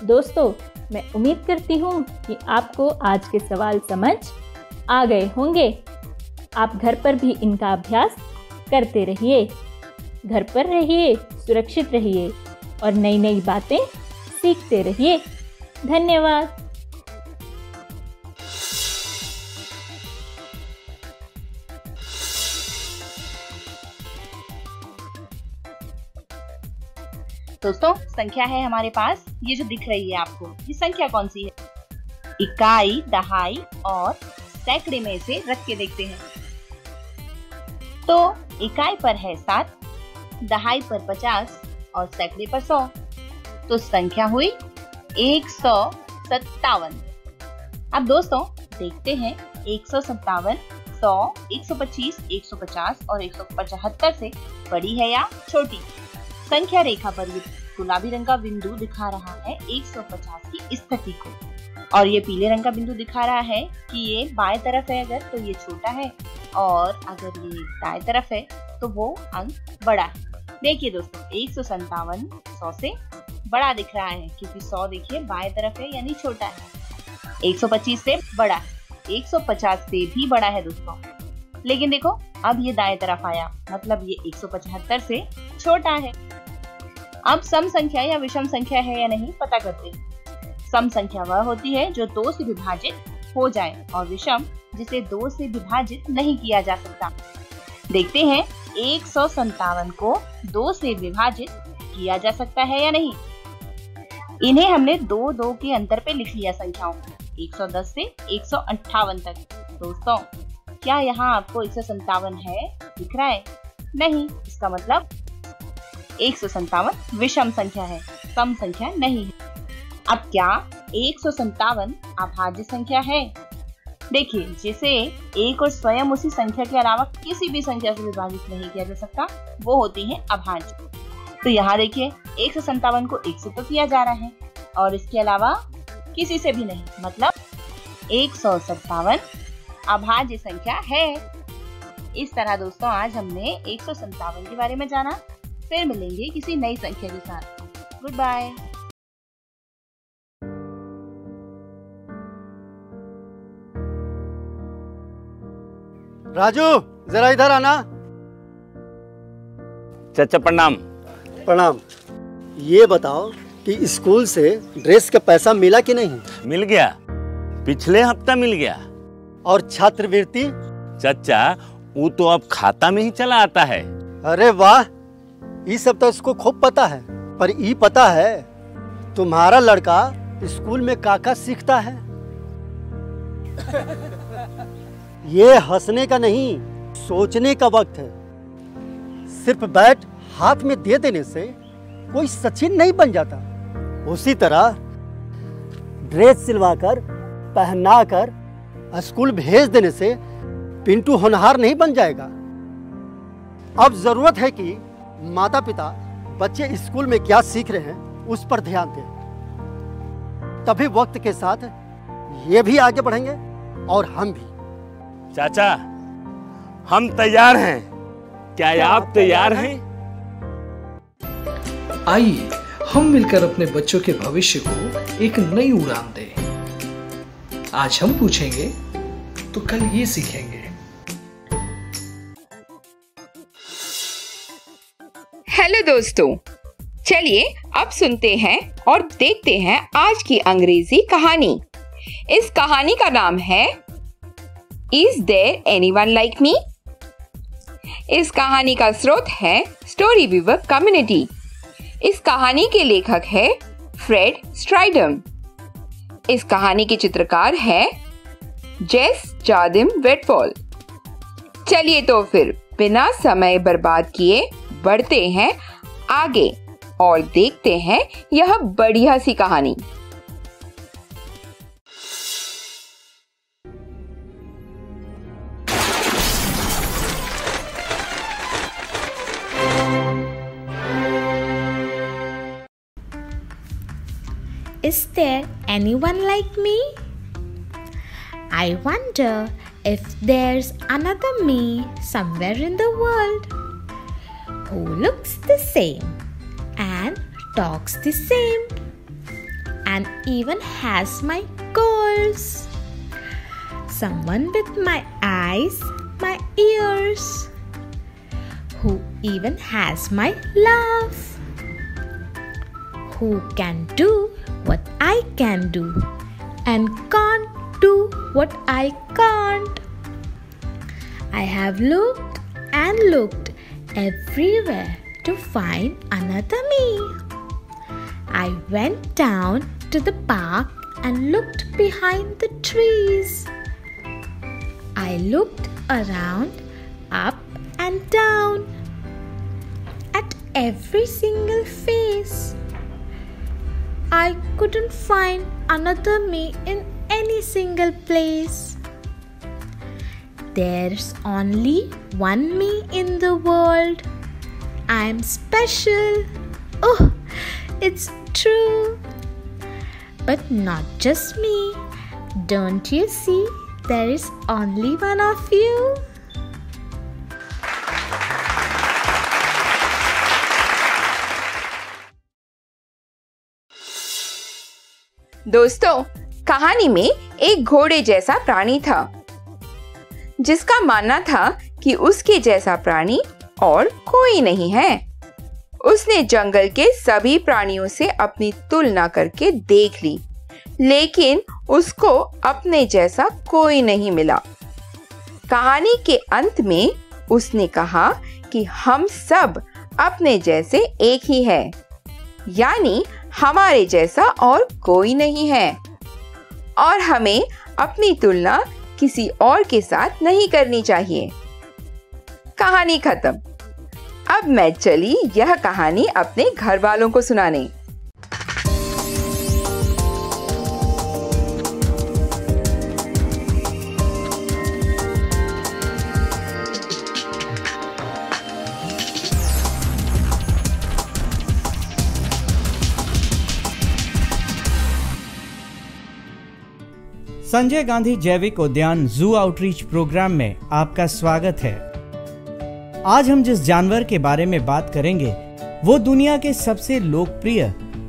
दोस्तों, मैं उम्मीद करती हूँ कि आपको आज के सवाल समझ आ गए होंगे। आप घर पर भी इनका अभ्यास करते रहिए। घर पर रहिए, सुरक्षित रहिए और नई नई बातें सीखते रहिए। धन्यवाद। दोस्तों, संख्या है हमारे पास, ये जो दिख रही है आपको, ये संख्या कौन सी है? इकाई, दहाई और सैकड़े में से रख के देखते हैं। तो इकाई पर है 7, दहाई पर 50 और सैकड़े पर 100। तो संख्या हुई 157। अब दोस्तों देखते हैं 157, 100, 125, 150 और 175 से बड़ी है या छोटी। संख्या रेखा पर ये गुलाबी रंग का बिंदु दिखा रहा है 150 की स्थिति को, और ये पीले रंग का बिंदु दिखा रहा है कि ये बाएं तरफ है अगर तो ये छोटा है, और अगर ये दाएं तरफ है तो वो अंक बड़ा है। देखिए दोस्तों, 157 100 से बड़ा दिख रहा है क्योंकि 100 देखिए बाएं तरफ है यानी छोटा है। 125 से बड़ा है, 150 से भी बड़ा है दोस्तों। लेकिन देखो अब ये दाएं तरफ आया, मतलब ये 175 से छोटा है। अब सम संख्या या विषम संख्या है या नहीं पता करते हैं। सम संख्या वह होती है जो 2 से विभाजित हो जाए, और विषम जिसे 2 से विभाजित नहीं किया जा सकता। देखते हैं 157 को 2 से विभाजित किया जा सकता है या नहीं। इन्हें हमने 2 के अंतर पे लिख लिया संख्याओं को, 110 से 158 तक। दोस्तों, क्या यहाँ आपको 157 है दिख रहा है? नहीं। इसका मतलब 157 विषम संख्या है, सम संख्या नहीं है। अब क्या 157 अभाज्य संख्या है? देखिए, जिसे एक और स्वयं उसी संख्या के अलावा किसी भी संख्या से विभाजित नहीं किया जा सकता, वो होती है अभाज्य। तो यहाँ देखिए 157 को 1 से तो किया जा रहा है और इसके अलावा किसी से भी नहीं, मतलब 157 अभाज्य संख्या है। इस तरह दोस्तों आज हमने 157 के बारे में जाना। फिर मिलेंगे किसी नई संख्या के साथ। Good bye. राजू जरा इधर आना। चाचा प्रणाम। प्रणाम। ये बताओ कि स्कूल से ड्रेस का पैसा मिला कि नहीं? मिल गया, पिछले हफ्ता मिल गया। और छात्रवृत्ति? चाचा वो तो अब खाता में ही चला आता है। अरे वाह, ये सब तो इसको खूब पता है। पर ये पता है तुम्हारा लड़का स्कूल में काका सीखता है? ये हंसने का नहीं, सोचने का वक्त है। सिर्फ बैट हाथ में दे देने से कोई सचिन नहीं बन जाता। उसी तरह ड्रेस सिलवाकर पहनाकर स्कूल भेज देने से पिंटू होनहार नहीं बन जाएगा। अब जरूरत है कि माता पिता बच्चे स्कूल में क्या सीख रहे हैं उस पर ध्यान दें। तभी वक्त के साथ ये भी आगे बढ़ेंगे और हम भी। चाचा हम तैयार हैं, क्या आप तैयार हैं? आइए हम मिलकर अपने बच्चों के भविष्य को एक नई उड़ान दें। आज हम पूछेंगे तो कल ये सीखेंगे। हेलो दोस्तों, चलिए अब सुनते हैं और देखते हैं आज की अंग्रेजी कहानी। इस कहानी का नाम है Is there anyone like me? इस कहानी का स्रोत है स्टोरी वीवर कम्युनिटी। इस कहानी के लेखक है फ्रेड स्ट्राइडम। इस कहानी के चित्रकार है जेस जादिम वेटफॉल। चलिए तो फिर बिना समय बर्बाद किए बढ़ते हैं आगे और देखते हैं यह बढ़िया सी कहानी। Is there anyone like me? I wonder if there's another me somewhere in the world who looks the same and talks the same and even has my goals. Someone with my eyes, my ears, who even has my love, who can do what I can do and can't do what I can't. I have looked and looked everywhere to find another me. I went down to the park and looked behind the trees. I looked around, up and down, at every single face. I couldn't find another me in any single place. There's only one me in the world. I'm special. Oh, it's true. But not just me. Don't you see? There is only one of you. दोस्तों, कहानी में एक घोड़े जैसा प्राणी था जिसका मानना था कि उसके जैसा प्राणी और कोई नहीं है। उसने जंगल के सभी प्राणियों से अपनी तुलना करके देख ली, लेकिन उसको अपने जैसा कोई नहीं मिला। कहानी के अंत में उसने कहा कि हम सब अपने जैसे एक ही हैं, यानी हमारे जैसा और कोई नहीं है और हमें अपनी तुलना किसी और के साथ नहीं करनी चाहिए। कहानी खत्म। अब मैं चली यह कहानी अपने घर वालों को सुनाने। संजय गांधी जैविक उद्यान जू आउटरीच प्रोग्राम में आपका स्वागत है। आज हम जिस जानवर के बारे में बात करेंगे वो दुनिया के सबसे लोकप्रिय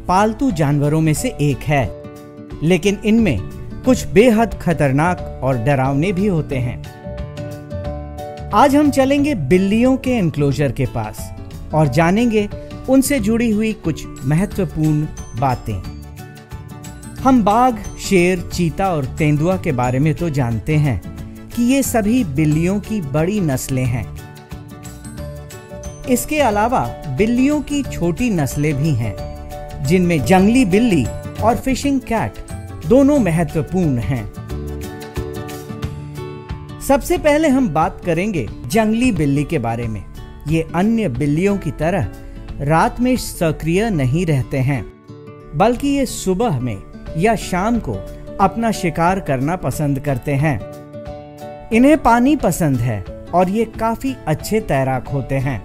पालतू जानवरों में से एक है, लेकिन इनमें कुछ बेहद खतरनाक और डरावने भी होते हैं। आज हम चलेंगे बिल्लियों के एनक्लोजर के पास और जानेंगे उनसे जुड़ी हुई कुछ महत्वपूर्ण बातें। हम बाघ, शेर, चीता और तेंदुआ के बारे में तो जानते हैं कि ये सभी बिल्लियों की बड़ी नस्लें हैं। इसके अलावा बिल्लियों की छोटी नस्लें भी हैं, जिनमें जंगली बिल्ली और फिशिंग कैट दोनों महत्वपूर्ण हैं। सबसे पहले हम बात करेंगे जंगली बिल्ली के बारे में। ये अन्य बिल्लियों की तरह रात में सक्रिय नहीं रहते हैं, बल्कि ये सुबह में या शाम को अपना शिकार करना पसंद करते हैं। इन्हें पानी पसंद है और ये काफी अच्छे तैराक होते हैं।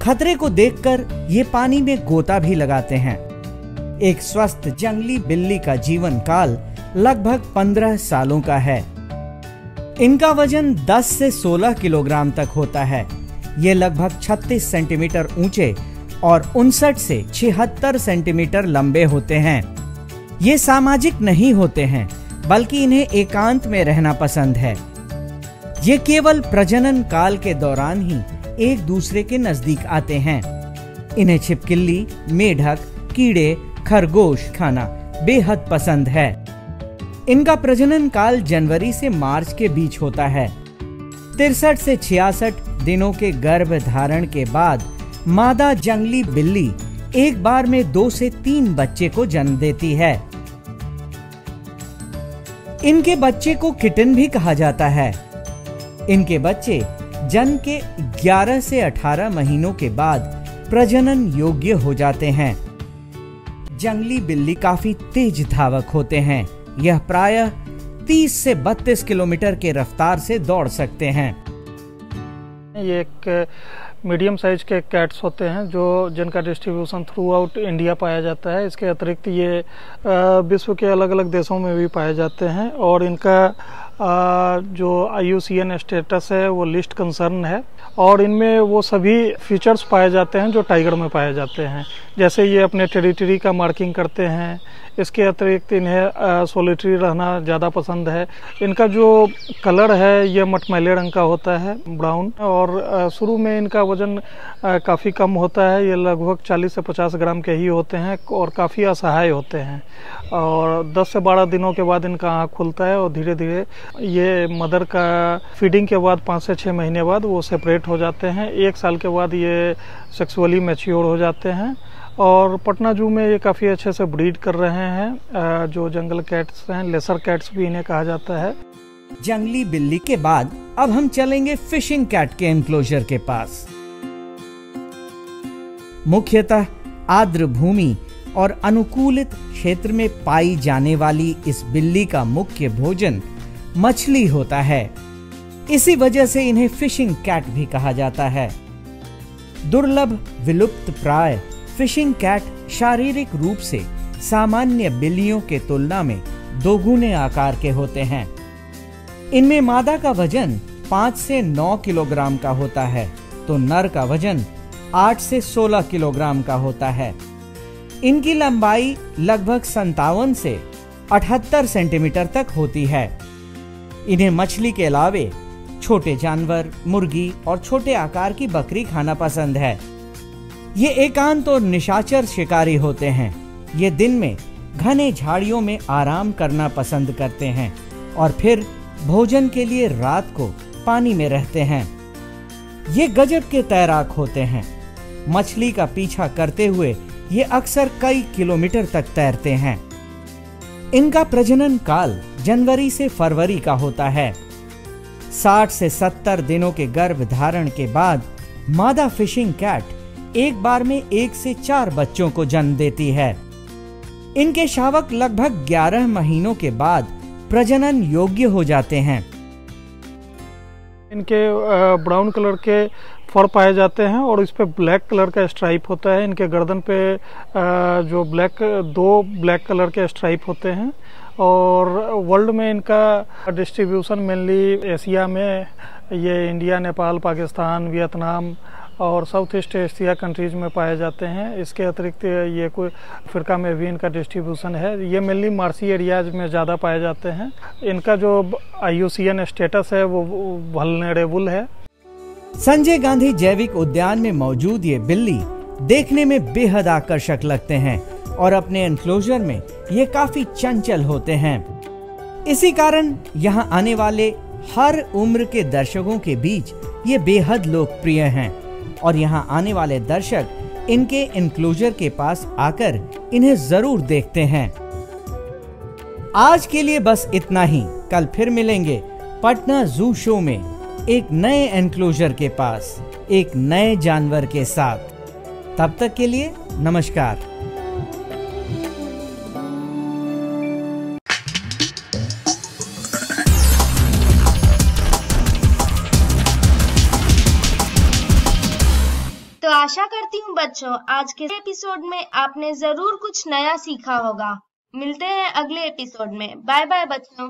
खतरे को देखकर ये पानी में गोता भी लगाते हैं। एक स्वस्थ जंगली बिल्ली का जीवन काल लगभग 15 सालों का है। इनका वजन 10 से 16 किलोग्राम तक होता है। ये लगभग 36 सेंटीमीटर ऊंचे और 59 से 76 सेंटीमीटर लंबे होते हैं। ये सामाजिक नहीं होते हैं, बल्कि इन्हें एकांत में रहना पसंद है। ये केवल प्रजनन काल के दौरान ही एक दूसरे के नजदीक आते हैं। इन्हें छिपकली, मेढक, कीड़े, खरगोश खाना बेहद पसंद है। इनका प्रजनन काल जनवरी से मार्च के बीच होता है। 63 से 66 दिनों के गर्भ धारण के बाद मादा जंगली बिल्ली एक बार में 2 से 3 बच्चे को जन्म देती है। इनके बच्चे को किटन भी कहा जाता है। इनके बच्चे जन्म के 11 से 18 महीनों के बाद प्रजनन योग्य हो जाते हैं। जंगली बिल्ली काफी तेज धावक होते हैं। यह प्रायः 30 से 32 किलोमीटर के रफ्तार से दौड़ सकते हैं। ये एक मीडियम साइज के कैट्स होते हैं जिनका डिस्ट्रीब्यूशन थ्रू आउट इंडिया पाया जाता है। इसके अतिरिक्त ये विश्व के अलग अलग देशों में भी पाए जाते हैं और इनका जो IUCN स्टेटस है वो लिस्ट कंसर्न है और इनमें वो सभी फीचर्स पाए जाते हैं जो टाइगर में पाए जाते हैं। जैसे ये अपने टेरिटरी का मार्किंग करते हैं। इसके अतिरिक्त इन्हें सोलिटरी रहना ज़्यादा पसंद है। इनका जो कलर है ये मटमैले रंग का होता है, ब्राउन, और शुरू में इनका वज़न काफ़ी कम होता है। ये लगभग 40 से 50 ग्राम के ही होते हैं और काफ़ी असहाय होते हैं और 10 से 12 दिनों के बाद इनका आँख खुलता है और धीरे धीरे ये मदर का फीडिंग के बाद 5 से 6 महीने बाद वो सेपरेट हो जाते हैं। 1 साल के बाद ये सेक्सुअली मैच्योर हो जाते हैं और पटना जू में ये काफ़ी अच्छे से ब्रीड कर रहे हैं। जो जंगल कैट्स हैं, लेसर कैट्स भी इन्हें कहा जाता है। जंगली बिल्ली के बाद अब हम चलेंगे फिशिंग कैट के एनक्लोजर के पास। मुख्यतः आर्द्र भूमि और अनुकूलित क्षेत्र में पाई जाने वाली इस बिल्ली का मुख्य भोजन मछली होता है। इसी वजह से इन्हें फिशिंग कैट भी कहा जाता है। दुर्लभ विलुप्त प्राय फिशिंग कैट शारीरिक रूप से सामान्य बिल्लियों के तुलना में दोगुने आकार के होते हैं। इनमें मादा का वजन 5 से 9 किलोग्राम का होता है तो नर का वजन 8 से 16 किलोग्राम का होता है। इनकी लंबाई लगभग 57 से 78 सेंटीमीटर तक होती है। इन्हें मछली के अलावे छोटे जानवर, मुर्गी और छोटे आकार की बकरी खाना पसंद है। ये एकांत और निशाचर शिकारी होते हैं। ये दिन में घने झाड़ियों में आराम करना पसंद करते हैं और फिर भोजन के लिए रात को पानी में रहते हैं। ये गजब के तैराक होते हैं। मछली का पीछा करते हुए ये अक्सर कई किलोमीटर तक तैरते हैं। इनका प्रजनन काल जनवरी से फरवरी का होता है। 60 से 70 दिनों के गर्भ धारण के बाद मादा फिशिंग कैट एक बार में 1 से 4 बच्चों को जन्म देती है। इनके शावक लगभग 11 महीनों के बाद प्रजनन योग्य हो जाते हैं। इनके ब्राउन कलर के फर पाए जाते हैं और इस पे ब्लैक कलर का स्ट्राइप होता है। इनके गर्दन पे जो 2 ब्लैक कलर के स्ट्राइप होते हैं। और वर्ल्ड में इनका डिस्ट्रीब्यूशन मेनली एशिया में, ये इंडिया, नेपाल, पाकिस्तान, वियतनाम और साउथ ईस्ट एशिया कंट्रीज में पाए जाते हैं। इसके अतिरिक्त ये कोई अफ्रीका में भी इनका डिस्ट्रीब्यूशन है। ये मेनली मार्सी एरियाज में ज़्यादा पाए जाते हैं। इनका जो IUCN स्टेटस है वो वल्नरेबल है। संजय गांधी जैविक उद्यान में मौजूद ये बिल्ली देखने में बेहद आकर्षक लगते हैं और अपने एनक्लोजर में ये काफी चंचल होते हैं। इसी कारण यहाँ आने वाले हर उम्र के दर्शकों के बीच ये बेहद लोकप्रिय हैं और यहाँ आने वाले दर्शक इनके एनक्लोजर के पास आकर इन्हें जरूर देखते हैं। आज के लिए बस इतना ही। कल फिर मिलेंगे पटना जू शो में एक नए एनक्लोजर के पास एक नए जानवर के साथ। तब तक के लिए नमस्कार। तो आशा करती हूँ बच्चों आज के एपिसोड में आपने जरूर कुछ नया सीखा होगा। मिलते हैं अगले एपिसोड में। बाय बाय बच्चों।